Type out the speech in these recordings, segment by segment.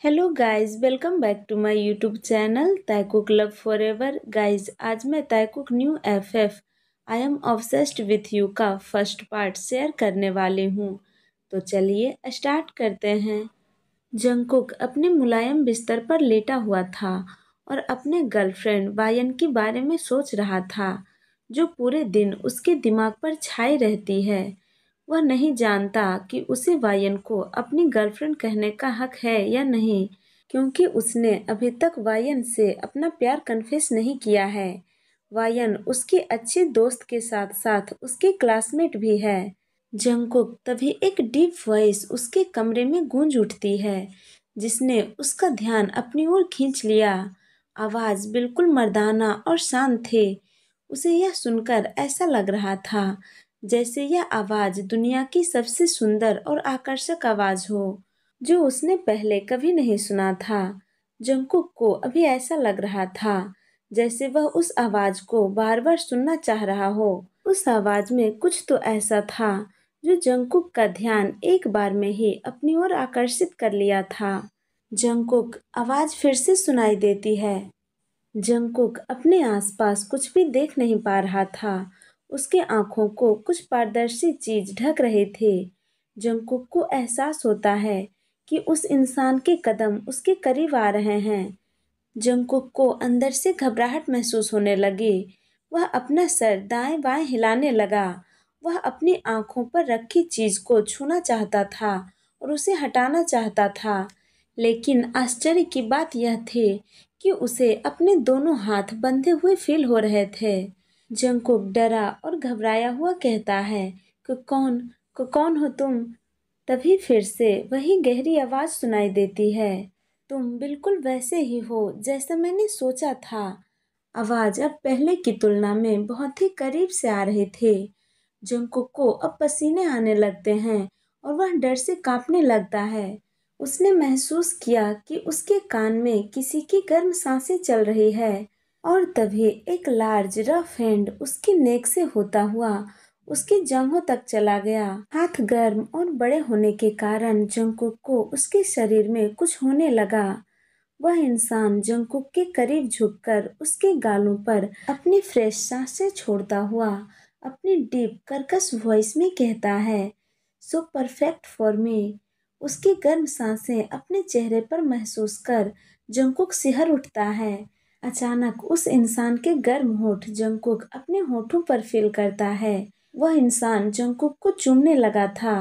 Hello guys, welcome back to my YouTube channel Taekook love forever. Guys, आज मैं Taekook new FF I am obsessed with you का first part share करने वाली हूँ। तो चलिए स्टार्ट करते हैं। जंगकुक अपने मुलायम बिस्तर पर लेटा हुआ था और अपने गर्लफ्रेंड वायन के बारे में सोच रहा था, जो पूरे दिन उसके दिमाग पर छाई रहती है। वह नहीं जानता कि उसे वायन को अपनी गर्लफ्रेंड कहने का हक है या नहीं, क्योंकि उसने अभी तक वायन से अपना प्यार कन्फेस नहीं किया है। वायन उसकी अच्छी दोस्त के साथ साथ उसकी क्लासमेट भी है। जंगकुक तभी एक डीप वॉइस उसके कमरे में गूंज उठती है, जिसने उसका ध्यान अपनी ओर खींच लिया। आवाज बिल्कुल मर्दाना और शांत थी। उसे यह सुनकर ऐसा लग रहा था जैसे यह आवाज दुनिया की सबसे सुंदर और आकर्षक आवाज हो, जो उसने पहले कभी नहीं सुना था। जंगकुक को अभी ऐसा लग रहा था जैसे वह उस आवाज को बार बार सुनना चाह रहा हो। उस आवाज में कुछ तो ऐसा था जो जंगकुक का ध्यान एक बार में ही अपनी ओर आकर्षित कर लिया था। जंगकुक, आवाज फिर से सुनाई देती है। जंगकुक अपने आसपास कुछ भी देख नहीं पा रहा था। उसके आंखों को कुछ पारदर्शी चीज ढक रही थी। जंगकुक को एहसास होता है कि उस इंसान के कदम उसके करीब आ रहे हैं। जंगकुक को अंदर से घबराहट महसूस होने लगी। वह अपना सर दाएं बाएं हिलाने लगा। वह अपनी आंखों पर रखी चीज को छूना चाहता था और उसे हटाना चाहता था, लेकिन आश्चर्य की बात यह थी कि उसे अपने दोनों हाथ बंधे हुए फील हो रहे थे। जंगकुक डरा और घबराया हुआ कहता है कि कौन हो तुम? तभी फिर से वही गहरी आवाज सुनाई देती है। तुम बिल्कुल वैसे ही हो जैसा मैंने सोचा था। आवाज अब पहले की तुलना में बहुत ही करीब से आ रही थी। जंगकुक को अब पसीने आने लगते हैं और वह डर से कांपने लगता है। उसने महसूस किया कि उसके कान में किसी की गर्म सांसें चल रही है, और तभी एक लार्ज रफ हैंड उसकी नेक से होता हुआ उसकी जांघों तक चला गया। हाथ गर्म और बड़े होने के कारण जंगकुक को उसके शरीर में कुछ होने लगा। वह इंसान जंगकुक के करीब झुककर उसके गालों पर अपनी फ्रेश सांसें छोड़ता हुआ अपनी डीप कर्कश वॉइस में कहता है, सो परफेक्ट फॉर मी। उसकी गर्म सांसें अपने चेहरे पर महसूस कर जंगकुक सिहर उठता है। अचानक उस इंसान के गर्म होठ जंगकुक अपने होठों पर फील करता है। वह इंसान जंगकुक को चूमने लगा था।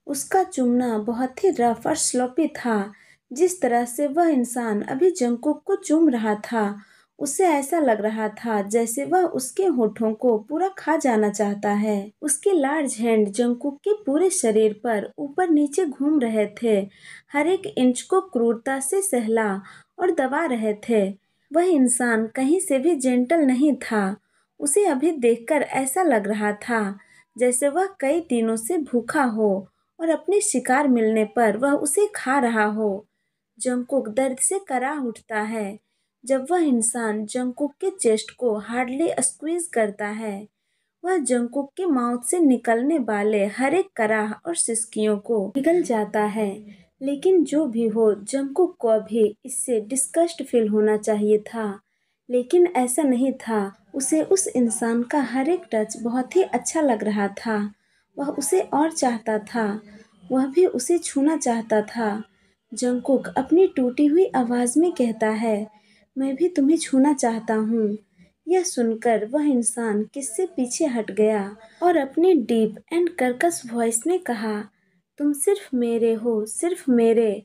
उसका चूमना बहुत ही रफ और स्लोपी था। जिस तरह से वह इंसान अभी जंगकुक को चूम रहा था, उसे ऐसा लग रहा था जैसे वह उसके होठों को पूरा खा जाना चाहता है। उसके लार्ज हैंड जंगकुक के पूरे शरीर पर ऊपर नीचे घूम रहे थे, हर एक इंच को क्रूरता से सहला और दबा रहे थे। वह इंसान कहीं से भी जेंटल नहीं था। उसे अभी देखकर ऐसा लग रहा था जैसे वह कई दिनों से भूखा हो और अपने शिकार मिलने पर वह उसे खा रहा हो। जंगकुक दर्द से कराह उठता है जब वह इंसान जंगकुक के चेस्ट को हार्डली स्क्वीज करता है। वह जंगकुक के माउथ से निकलने वाले हर एक कराह और सिसकियों को पिघल जाता है। लेकिन जो भी हो, जंगकुक को अभी इससे डिस्गस्ट फील होना चाहिए था, लेकिन ऐसा नहीं था। उसे उस इंसान का हर एक टच बहुत ही अच्छा लग रहा था। वह उसे और चाहता था। वह भी उसे छूना चाहता था। जंगकुक अपनी टूटी हुई आवाज में कहता है, मैं भी तुम्हें छूना चाहता हूँ। यह सुनकर वह इंसान किससे पीछे हट गया और अपनी डीप एंड कर्कश वॉइस में कहा, तुम सिर्फ मेरे हो, सिर्फ मेरे।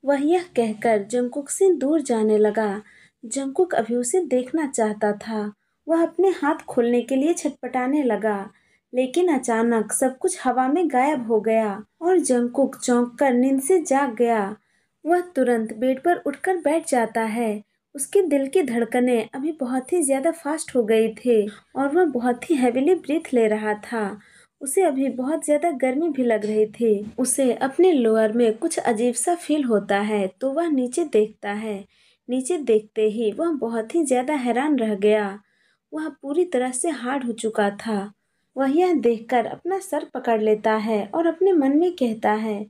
वह यह कहकर जंगकुक से दूर जाने लगा। जंगकुक अभी उसे देखना चाहता था। वह अपने हाथ खोलने के लिए छटपटाने लगा, लेकिन अचानक सब कुछ हवा में गायब हो गया और जंगकुक चौंक कर नींद से जाग गया। वह तुरंत बेड पर उठकर बैठ जाता है। उसके दिल की धड़कनें अभी बहुत ही ज्यादा फास्ट हो गई थी और वह बहुत ही हैवीली ब्रीथ ले रहा था। उसे अभी बहुत ज्यादा गर्मी भी लग रही थी। उसे अपने लोअर में कुछ अजीब सा फील होता है, तो वह नीचे देखता है। नीचे देखते ही वह बहुत ही ज्यादा हैरान रह गया। वह पूरी तरह से हार्ड हो चुका था। वह यह देखकर अपना सर पकड़ लेता है और अपने मन में कहता है,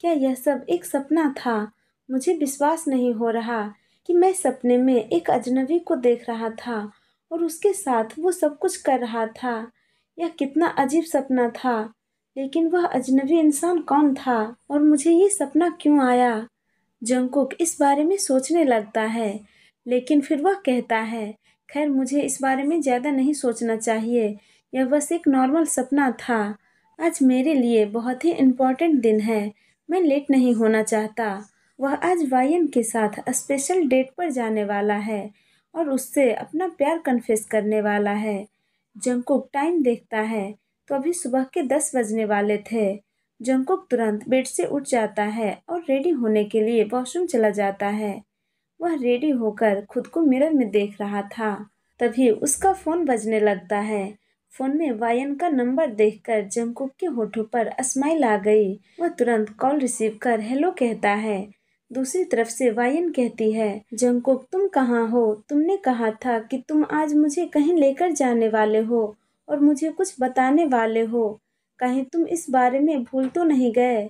क्या यह सब एक सपना था? मुझे विश्वास नहीं हो रहा कि मैं सपने में एक अजनबी को देख रहा था और उसके साथ वो सब कुछ कर रहा था। यह कितना अजीब सपना था। लेकिन वह अजनबी इंसान कौन था और मुझे ये सपना क्यों आया? जंगकुक इस बारे में सोचने लगता है, लेकिन फिर वह कहता है, खैर मुझे इस बारे में ज़्यादा नहीं सोचना चाहिए। यह बस एक नॉर्मल सपना था। आज मेरे लिए बहुत ही इम्पोर्टेंट दिन है। मैं लेट नहीं होना चाहता। वह आज वायन के साथ स्पेशल डेट पर जाने वाला है और उससे अपना प्यार कन्फेस करने वाला है। जंगकुक टाइम देखता है तो अभी सुबह के 10 बजने वाले थे। जंगकुक तुरंत बेड से उठ जाता है और रेडी होने के लिए वॉशरूम चला जाता है। वह रेडी होकर खुद को मिरर में देख रहा था। तभी उसका फोन बजने लगता है। फोन में वायन का नंबर देखकर जंगकुक के होठों पर स्माइल आ गई। वह तुरंत कॉल रिसीव कर हेलो कहता है। दूसरी तरफ से वायन कहती है, जंगकुक तुम कहाँ हो? तुमने कहा था कि तुम आज मुझे कहीं लेकर जाने वाले हो और मुझे कुछ बताने वाले हो। कहीं तुम इस बारे में भूल तो नहीं गए?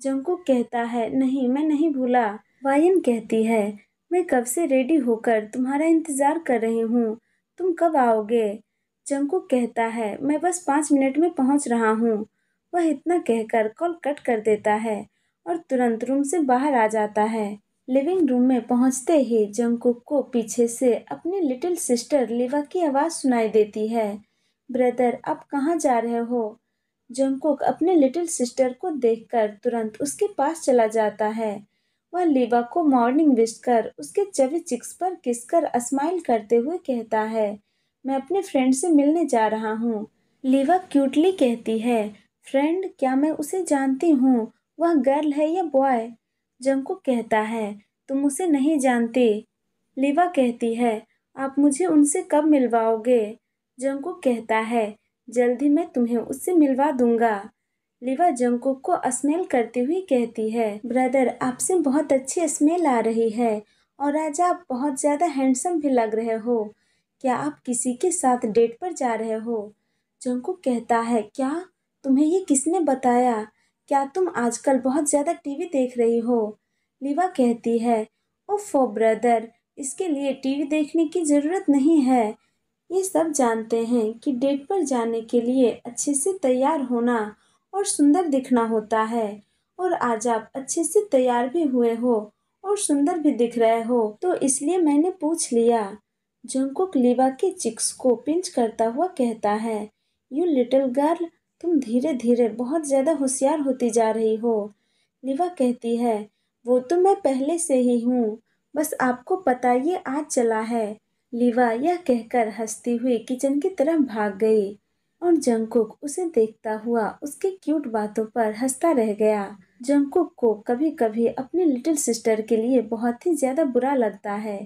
जंगकुक कहता है, नहीं मैं नहीं भूला। वायन कहती है, मैं कब से रेडी होकर तुम्हारा इंतजार कर रही हूँ। तुम कब आओगे? जंगकुक कहता है, मैं बस 5 मिनट में पहुँच रहा हूँ। वह इतना कहकर कॉल कट कर देता है और तुरंत रूम से बाहर आ जाता है। लिविंग रूम में पहुंचते ही जंगकुक को पीछे से अपनी लिटिल सिस्टर लिवा की आवाज़ सुनाई देती है। ब्रदर आप कहाँ जा रहे हो? जंगकुक अपने लिटिल सिस्टर को देखकर तुरंत उसके पास चला जाता है। वह लिवा को मॉर्निंग विश कर उसके चबी चिक्स पर किस कर स्माइल करते हुए कहता है, मैं अपने फ्रेंड से मिलने जा रहा हूँ। लिवा क्यूटली कहती है, फ्रेंड क्या मैं उसे जानती हूँ? वह गर्ल है या बॉय? जंगकुक कहता है, तुम उसे नहीं जानती। लिवा कहती है, आप मुझे उनसे कब मिलवाओगे? जंगकुक कहता है, जल्द ही मैं तुम्हें उससे मिलवा दूंगा। लिवा जंगकुक को स्मेल करती हुई कहती है, ब्रदर आपसे बहुत अच्छी स्मेल आ रही है और आज आप बहुत ज़्यादा हैंडसम भी लग रहे हो। क्या आप किसी के साथ डेट पर जा रहे हो? जंगकुक कहता है, क्या? तुम्हें ये किसने बताया? क्या तुम आजकल बहुत ज़्यादा टीवी देख रही हो? लिवा कहती है, ओफो ब्रदर, इसके लिए टीवी देखने की ज़रूरत नहीं है। ये सब जानते हैं कि डेट पर जाने के लिए अच्छे से तैयार होना और सुंदर दिखना होता है। और आज आप अच्छे से तैयार भी हुए हो और सुंदर भी दिख रहे हो, तो इसलिए मैंने पूछ लिया। जंगकुक लिवा के चिक्स को पिंच करता हुआ कहता है, यू लिटिल गर्ल, तुम धीरे धीरे बहुत ज़्यादा होशियार होती जा रही हो। लिवा कहती है, वो तो मैं पहले से ही हूँ, बस आपको पता ये आज चला है। लिवा यह कहकर हंसती हुई किचन की तरफ भाग गई और जंगकुक उसे देखता हुआ उसके क्यूट बातों पर हंसता रह गया। जंगकुक को कभी कभी अपनी लिटिल सिस्टर के लिए बहुत ही ज़्यादा बुरा लगता है,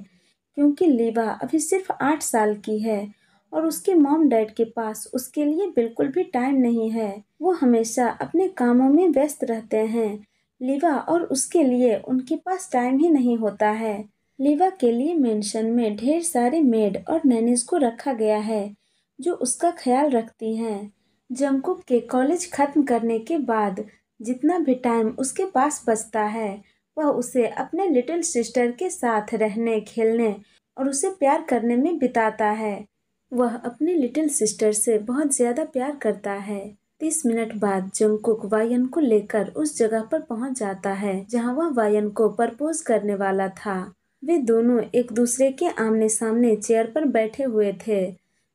क्योंकि लिवा अभी सिर्फ 8 साल की है और उसके मॉम डैड के पास उसके लिए बिल्कुल भी टाइम नहीं है। वो हमेशा अपने कामों में व्यस्त रहते हैं। लिवा और उसके लिए उनके पास टाइम ही नहीं होता है। लिवा के लिए मेंशन में ढेर सारे मेड और नैनीज को रखा गया है जो उसका ख्याल रखती हैं। जंगकुक के कॉलेज खत्म करने के बाद जितना भी टाइम उसके पास बचता है वह उसे अपने लिटिल सिस्टर के साथ रहने, खेलने और उसे प्यार करने में बिताता है। वह अपनी लिटिल सिस्टर से बहुत ज़्यादा प्यार करता है। 30 मिनट बाद जंगकुक वायन को लेकर उस जगह पर पहुंच जाता है जहां वह वायन को प्रपोज करने वाला था। वे दोनों एक दूसरे के आमने सामने चेयर पर बैठे हुए थे।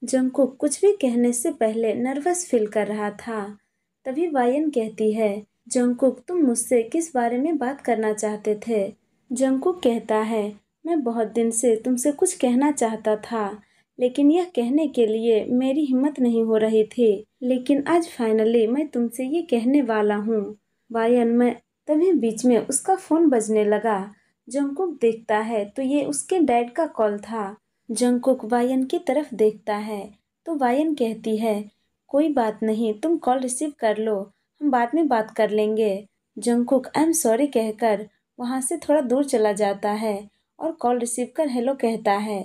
जंगकुक कुछ भी कहने से पहले नर्वस फील कर रहा था। तभी वायन कहती है, जंगकुक तुम मुझसे किस बारे में बात करना चाहते थे? जंगकुक कहता है, मैं बहुत दिन से तुमसे कुछ कहना चाहता था, लेकिन यह कहने के लिए मेरी हिम्मत नहीं हो रही थी। लेकिन आज फाइनली मैं तुमसे ये कहने वाला हूँ। वायन मैं तभी बीच में उसका फ़ोन बजने लगा। जंगकुक देखता है तो ये उसके डैड का कॉल था। जंगकुक वायन की तरफ देखता है तो वायन कहती है, कोई बात नहीं, तुम कॉल रिसीव कर लो, हम बाद में बात कर लेंगे। जंगकुक आई एम सॉरी कहकर वहाँ से थोड़ा दूर चला जाता है और कॉल रिसीव कर हेलो कहता है।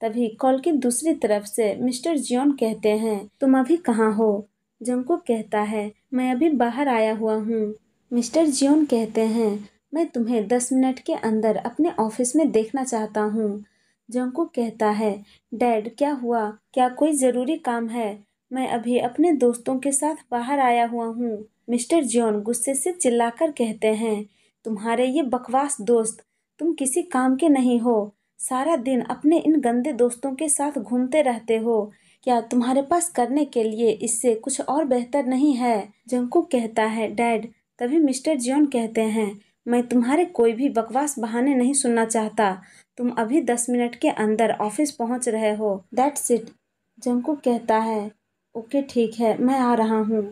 तभी कॉल की दूसरी तरफ से मिस्टर जियोन कहते हैं, तुम अभी कहाँ हो? जंगकुक कहता है, मैं अभी बाहर आया हुआ हूँ। मिस्टर जियोन कहते हैं, मैं तुम्हें 10 मिनट के अंदर अपने ऑफिस में देखना चाहता हूँ। जंगकुक कहता है, डैड क्या हुआ? क्या कोई ज़रूरी काम है? मैं अभी अपने दोस्तों के साथ बाहर आया हुआ हूँ। मिस्टर जॉन गुस्से से चिल्लाकर कहते हैं, तुम्हारे ये बकवास दोस्त, तुम किसी काम के नहीं हो। सारा दिन अपने इन गंदे दोस्तों के साथ घूमते रहते हो। क्या तुम्हारे पास करने के लिए इससे कुछ और बेहतर नहीं है? जंगकुक कहता है, डैड। तभी मिस्टर जॉन कहते हैं, मैं तुम्हारे कोई भी बकवास बहाने नहीं सुनना चाहता। तुम अभी 10 मिनट के अंदर ऑफिस पहुंच रहे हो। That's it. जंगकुक कहता है, ओके ठीक है, मैं आ रहा हूँ।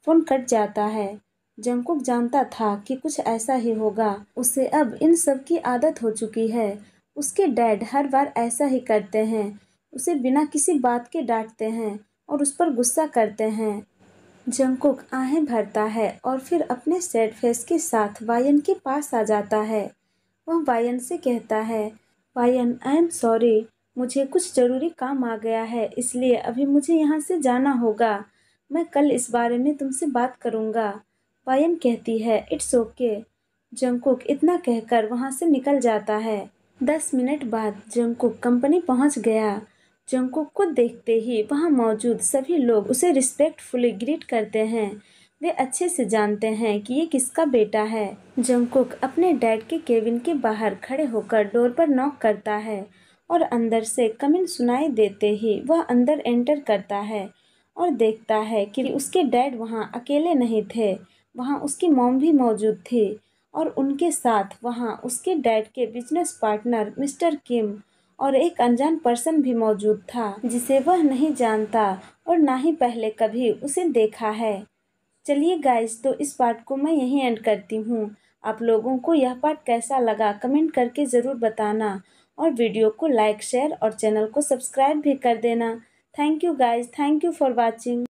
फोन कट जाता है। जंगकुक जानता था कि कुछ ऐसा ही होगा। उसे अब इन सब की आदत हो चुकी है। उसके डैड हर बार ऐसा ही करते हैं। उसे बिना किसी बात के डांटते हैं और उस पर गुस्सा करते हैं। जंगकुक आहें भरता है और फिर अपने सैड फेस के साथ वायन के पास आ जाता है। वह वायन से कहता है, वायन आई एम सॉरी, मुझे कुछ ज़रूरी काम आ गया है, इसलिए अभी मुझे यहाँ से जाना होगा। मैं कल इस बारे में तुमसे बात करूँगा। वायन कहती है, इट्स ओके। जंगकुक इतना कहकर वहाँ से निकल जाता है। 10 मिनट बाद जंगकुक कंपनी पहुँच गया। जंगकुक को देखते ही वहाँ मौजूद सभी लोग उसे रिस्पेक्टफुली ग्रीट करते हैं। वे अच्छे से जानते हैं कि ये किसका बेटा है। जंगकुक अपने डैड के केबिन के बाहर खड़े होकर डोर पर नॉक करता है और अंदर से कम इन सुनाई देते ही वह अंदर एंटर करता है और देखता है कि उसके डैड वहाँ अकेले नहीं थे। वहाँ उसकी मॉम भी मौजूद थी और उनके साथ वहाँ उसके डैड के बिजनेस पार्टनर मिस्टर किम और एक अनजान पर्सन भी मौजूद था जिसे वह नहीं जानता और ना ही पहले कभी उसे देखा है। चलिए गाइस, तो इस पार्ट को मैं यहीं एंड करती हूँ। आप लोगों को यह पार्ट कैसा लगा कमेंट करके ज़रूर बताना और वीडियो को लाइक शेयर और चैनल को सब्सक्राइब भी कर देना। Thank you guys, thank you for watching.